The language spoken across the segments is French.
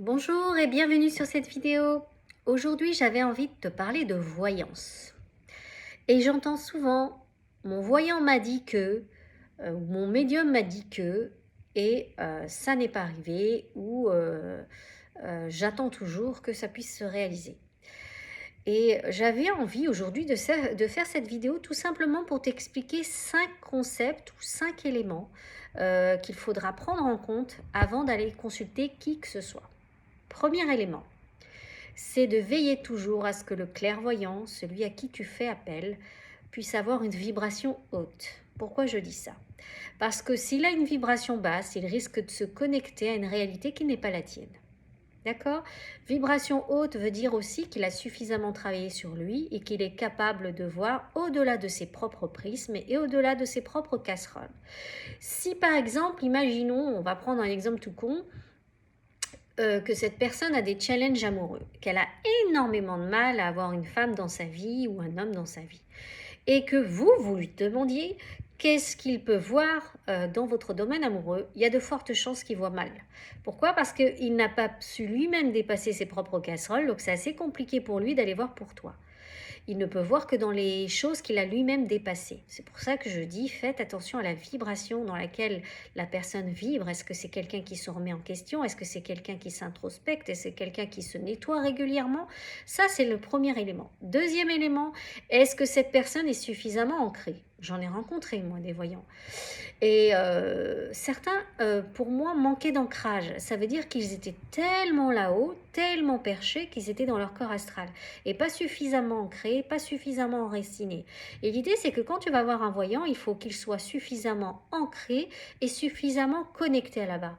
Bonjour et bienvenue sur cette vidéo. Aujourd'hui, j'avais envie de te parler de voyance. Et j'entends souvent, mon voyant m'a dit que, ou mon médium m'a dit que, et ça n'est pas arrivé, ou j'attends toujours que ça puisse se réaliser. Et j'avais envie aujourd'hui de faire cette vidéo tout simplement pour t'expliquer 5 concepts ou 5 éléments qu'il faudra prendre en compte avant d'aller consulter qui que ce soit. Premier élément, c'est de veiller toujours à ce que le clairvoyant, celui à qui tu fais appel, puisse avoir une vibration haute. Pourquoi je dis ça? Parce que s'il a une vibration basse, il risque de se connecter à une réalité qui n'est pas la tienne. D'accord? Vibration haute veut dire aussi qu'il a suffisamment travaillé sur lui et qu'il est capable de voir au-delà de ses propres prismes et au-delà de ses propres casseroles. Si par exemple, imaginons, on va prendre un exemple tout con, que cette personne a des challenges amoureux, qu'elle a énormément de mal à avoir une femme dans sa vie ou un homme dans sa vie, et que vous lui demandiez qu'est-ce qu'il peut voir dans votre domaine amoureux, il y a de fortes chances qu'il voit mal. Pourquoi? Parce qu'il n'a pas su lui-même dépasser ses propres casseroles, donc c'est assez compliqué pour lui d'aller voir pour toi. Il ne peut voir que dans les choses qu'il a lui-même dépassées. C'est pour ça que je dis, faites attention à la vibration dans laquelle la personne vibre. Est-ce que c'est quelqu'un qui se remet en question? Est-ce que c'est quelqu'un qui s'introspecte? Est-ce que c'est quelqu'un qui se nettoie régulièrement? Ça, c'est le premier élément. Deuxième élément, est-ce que cette personne est suffisamment ancrée? J'en ai rencontré, moi, des voyants. Et certains, pour moi, manquaient d'ancrage. Ça veut dire qu'ils étaient tellement là-haut, tellement perchés, qu'ils étaient dans leur corps astral. Et pas suffisamment ancrés, pas suffisamment enracinés. Et l'idée, c'est que quand tu vas voir un voyant, il faut qu'il soit suffisamment ancré et suffisamment connecté à là-bas,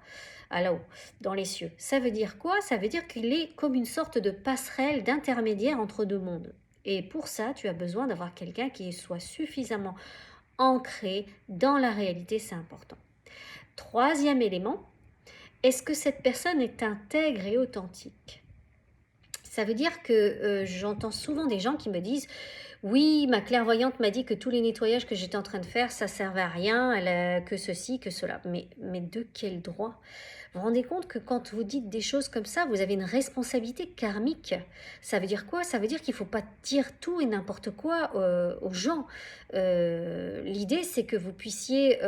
à là-haut, dans les cieux. Ça veut dire quoi? Ça veut dire qu'il est comme une sorte de passerelle, d'intermédiaire entre deux mondes. Et pour ça, tu as besoin d'avoir quelqu'un qui soit suffisamment ancré dans la réalité, c'est important. Troisième élément, est-ce que cette personne est intègre et authentique? Ça veut dire que j'entends souvent des gens qui me disent oui, ma clairvoyante m'a dit que tous les nettoyages que j'étais en train de faire, ça servait à rien, que ceci, que cela. Mais de quel droit? Vous vous rendez compte que quand vous dites des choses comme ça, vous avez une responsabilité karmique. Ça veut dire quoi? Ça veut dire qu'il ne faut pas dire tout et n'importe quoi aux gens. L'idée, c'est que vous puissiez,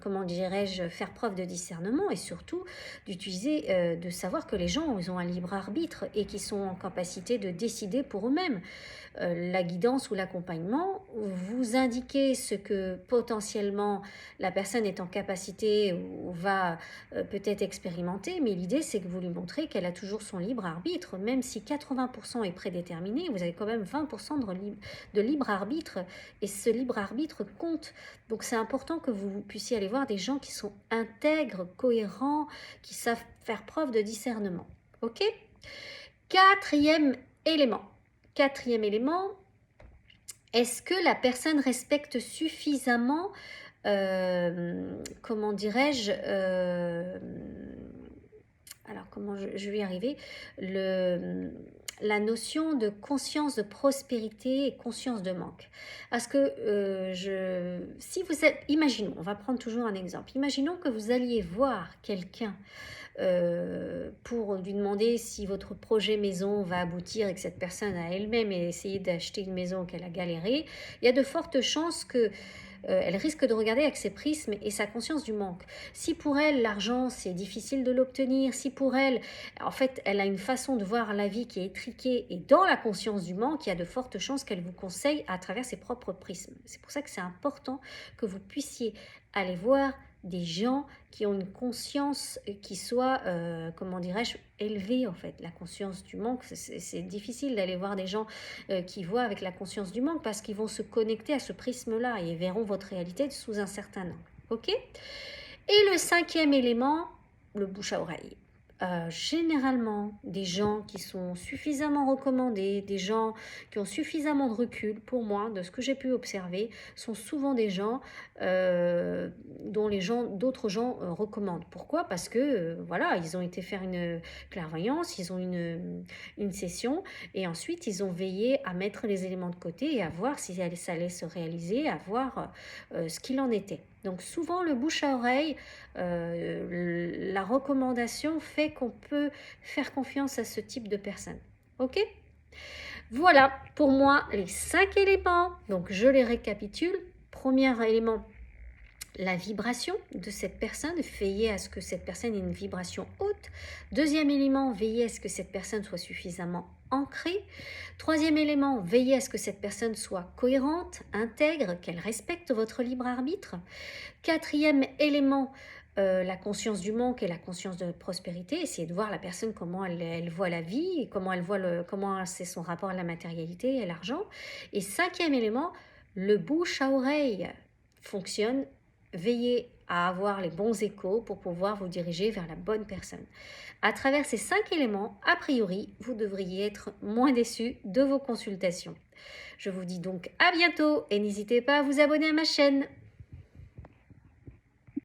comment dirais-je, faire preuve de discernement et surtout d'utiliser, de savoir que les gens, ils ont un libre arbitre et qu'ils sont en capacité de décider pour eux-mêmes. La guidance ou l'accompagnement, vous indiquez ce que potentiellement la personne est en capacité ou va peut-être expérimenter, mais l'idée c'est que vous lui montrez qu'elle a toujours son libre arbitre, même si 80% est prédéterminé, vous avez quand même 20% de libre arbitre, et ce libre arbitre compte. Donc c'est important que vous puissiez aller voir des gens qui sont intègres, cohérents, qui savent faire preuve de discernement. Ok? Quatrième élément. Quatrième élément, est-ce que la personne respecte suffisamment, comment dirais-je, alors comment je vais y arriver, la notion de conscience de prospérité et conscience de manque. Parce que si vous êtes, imaginons, on va prendre toujours un exemple, imaginons que vous alliez voir quelqu'un pour lui demander si votre projet maison va aboutir et que cette personne a elle-même essayé d'acheter une maison qu'elle a galéré, il y a de fortes chances que elle risque de regarder avec ses prismes et sa conscience du manque. Si pour elle, l'argent, c'est difficile de l'obtenir, si pour elle, en fait, elle a une façon de voir la vie qui est étriquée et dans la conscience du manque, il y a de fortes chances qu'elle vous conseille à travers ses propres prismes. C'est pour ça que c'est important que vous puissiez aller voir des gens qui ont une conscience qui soit, comment dirais-je, élevée en fait. La conscience du manque, c'est difficile d'aller voir des gens qui voient avec la conscience du manque parce qu'ils vont se connecter à ce prisme-là et verront votre réalité sous un certain angle. Ok? Et le cinquième élément, le bouche à oreille. Généralement, des gens qui sont suffisamment recommandés, des gens qui ont suffisamment de recul, pour moi, de ce que j'ai pu observer, sont souvent des gens dont d'autres gens recommandent. Pourquoi? Parce que, voilà, ils ont été faire une clairvoyance, ils ont une session, et ensuite, ils ont veillé à mettre les éléments de côté et à voir si ça allait se réaliser, à voir ce qu'il en était. Donc souvent le bouche à oreille, la recommandation fait qu'on peut faire confiance à ce type de personne. Ok? Voilà pour moi les 5 éléments. Donc je les récapitule. Premier élément, la vibration de cette personne, veiller à ce que cette personne ait une vibration haute. Deuxième élément, veiller à ce que cette personne soit suffisamment ancrée. Troisième élément, veiller à ce que cette personne soit cohérente, intègre, qu'elle respecte votre libre arbitre. Quatrième élément, la conscience du manque et la conscience de prospérité. Essayez de voir la personne comment elle voit la vie, et comment c'est son rapport à la matérialité et à l'argent. Et cinquième élément, le bouche à oreille fonctionne. Veillez à avoir les bons échos pour pouvoir vous diriger vers la bonne personne. À travers ces 5 éléments, a priori, vous devriez être moins déçu de vos consultations. Je vous dis donc à bientôt et n'hésitez pas à vous abonner à ma chaîne.